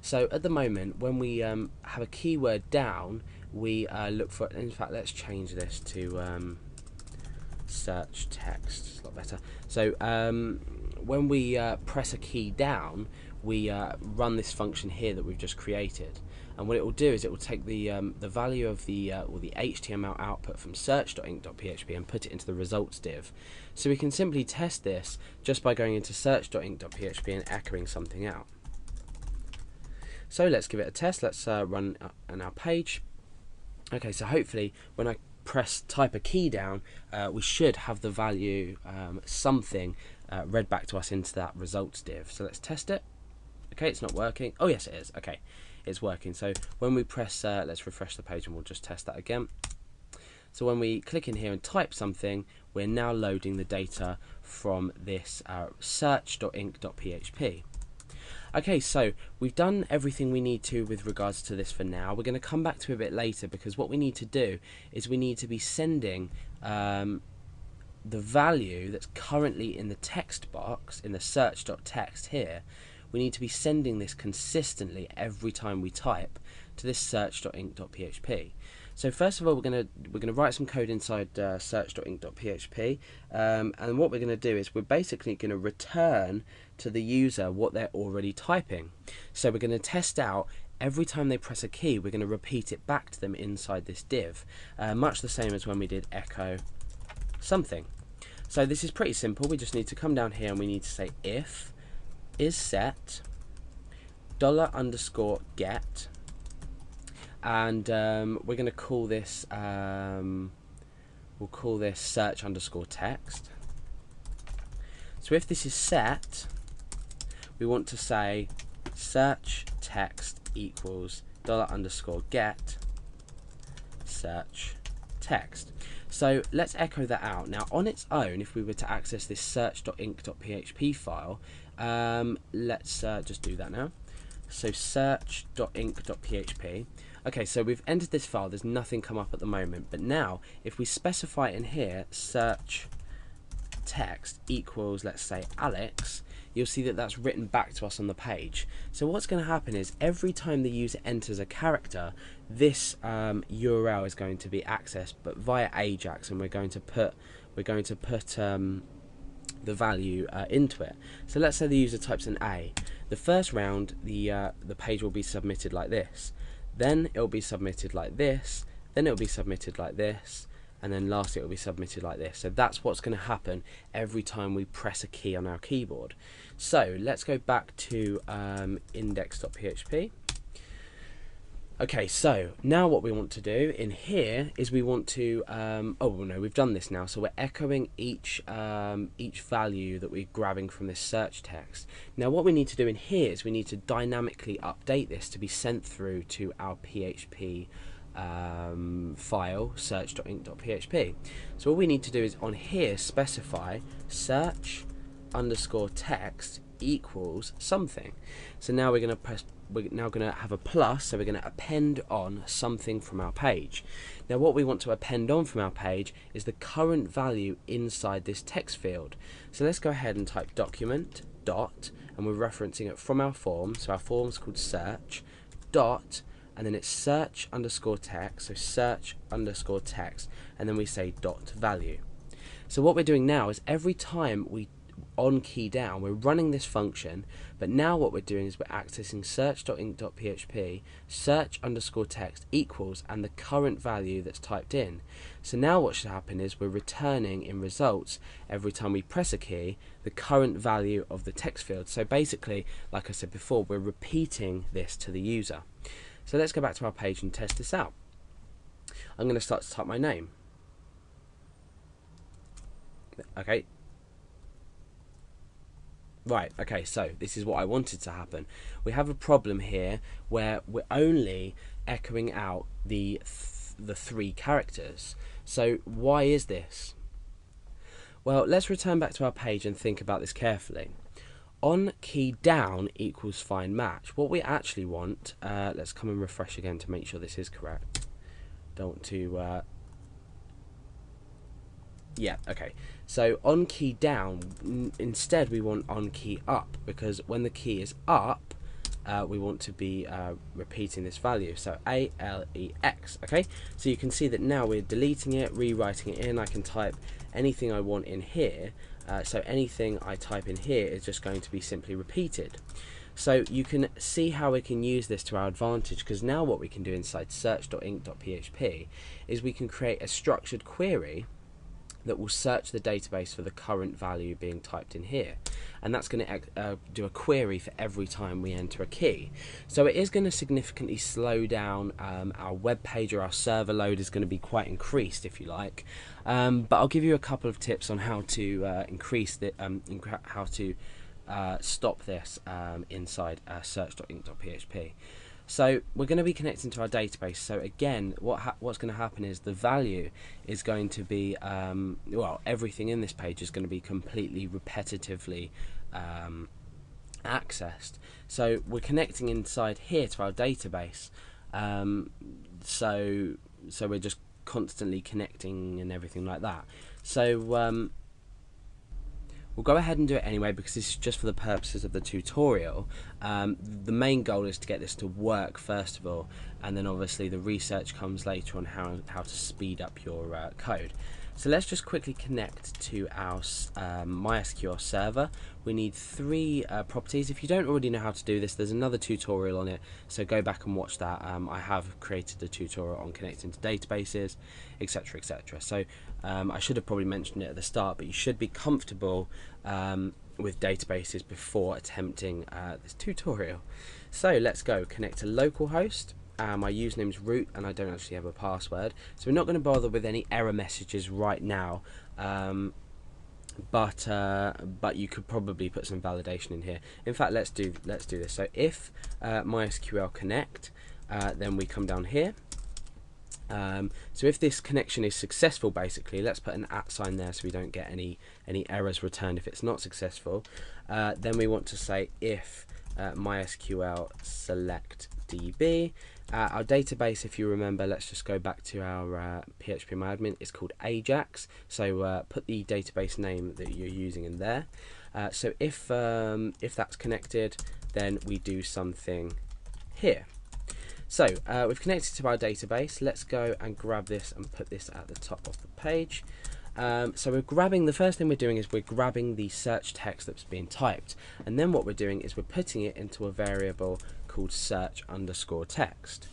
So at the moment, when we have a keyword down, we look for, in fact, let's change this to search text. It's a lot better. So when we press a key down, we run this function here that we've just created, and what it will do is it will take the value of the or the HTML output from search.inc.php and put it into the results div. So we can simply test this just by going into search.inc.php and echoing something out. So let's give it a test. Let's run on our page. Okay, so hopefully when I type a key down, we should have the value something read back to us into that results div. So let's test it. Okay, it's not working. Oh yes, it is. Okay, it's working. So when we press, let's refresh the page and we'll just test that again. So when we click in here and type something, we're now loading the data from this search.inc.php. Okay, so we've done everything we need to with regards to this for now. We're going to come back to it a bit later, because what we need to do is we need to be sending the value that's currently in the text box, in the search.text here. We need to be sending this consistently every time we type to this search.inc.php. So first of all, we're going to write some code inside search.inc.php, and what we're going to do is we're basically going to return to the user what they're already typing. So we're going to test out every time they press a key, we're going to repeat it back to them inside this div, much the same as when we did echo something. So this is pretty simple. We just need to come down here and we need to say if is set $_get, and we're going to call this we'll call this search_text. So if this is set, we want to say search text equals $_get search text. So let's echo that out. Now on its own, if we were to access this search.inc.php file, let's just do that now. So search.inc.php. Okay, so we've entered this file, there's nothing come up at the moment, but now if we specify in here search text equals, let's say, Alex, you'll see that that's written back to us on the page. So what's going to happen is every time the user enters a character, this URL is going to be accessed, but via Ajax, and we're going to put the value into it. So let's say the user types an A. The first round, the page will be submitted like this. Then it will be submitted like this. Then it will be submitted like this. And then lastly it will be submitted like this. So that's what's going to happen every time we press a key on our keyboard. So let's go back to index.php. Okay, so now what we want to do in here is we want to oh no, we've done this now, so we're echoing each value that we're grabbing from this search text. Now what we need to do in here is we need to dynamically update this to be sent through to our PHP file search.inc.php. So what we need to do is on here specify search_text equals something. So now we're going to have a plus, so we're going to append on something from our page. Now what we want to append on from our page is the current value inside this text field. So let's go ahead and type document dot, and we're referencing it from our form, so our form's called search dot, and then it's search_text, so search_text, and then we say dot value. So what we're doing now is every time we on key down, we're running this function, but now what we're doing is we're accessing search.inc.php, search_text equals, and the current value that's typed in. So now what should happen is we're returning in results every time we press a key the current value of the text field. So basically, like I said before, we're repeating this to the user. So let's go back to our page and test this out. I'm going to start to type my name. Okay. Right, okay, so this is what I wanted to happen. We have a problem here where we're only echoing out the three characters. So why is this? Well, let's return back to our page and think about this carefully. On key down equals find match. What we actually want, let's come and refresh again to make sure this is correct. Don't want to yeah, okay. So on key down, instead we want on key up, because when the key is up, we want to be repeating this value, so ALEX. Okay, so you can see that now we're deleting it, rewriting it in. I can type anything I want in here, so anything I type in here is just going to be simply repeated. So you can see how we can use this to our advantage, because now what we can do inside search.inc.php is we can create a structured query that will search the database for the current value being typed in here, and that's going to do a query for every time we enter a key. So it is going to significantly slow down our web page, or our server load is going to be quite increased, if you like, but I'll give you a couple of tips on how to increase the how to stop this inside search.inc.php. So we're going to be connecting to our database. So again, what's going to happen is the value is going to be, well, everything in this page is going to be completely repetitively accessed. So we're connecting inside here to our database. So we're just constantly connecting and everything like that. So we'll go ahead and do it anyway, because this is just for the purposes of the tutorial. The main goal is to get this to work first of all, and then obviously the research comes later on how to speed up your code. So let's just quickly connect to our MySQL server. We need 3 properties. If you don't already know how to do this, there's another tutorial on it, so go back and watch that. I have created a tutorial on connecting to databases, etc, etc. So I should have probably mentioned it at the start, but you should be comfortable with databases before attempting this tutorial. So let's go connect to localhost. My username is root, and I don't actually have a password, so we're not going to bother with any error messages right now, but you could probably put some validation in here. In fact, let's do this. So if MySQL connect, then we come down here. So if this connection is successful, basically, let's put an @ sign there so we don't get any errors returned if it's not successful. Then we want to say if MySQL select DB. Our database, if you remember, let's just go back to our PHP is called Ajax. So put the database name that you're using in there. So if that's connected, then we do something here. So we've connected to our database. Let's go and grab this and put this at the top of the page. So we're grabbing, the first thing we're doing is we're grabbing the search text that's being typed, and then what we're doing is we're putting it into a variable called search_text.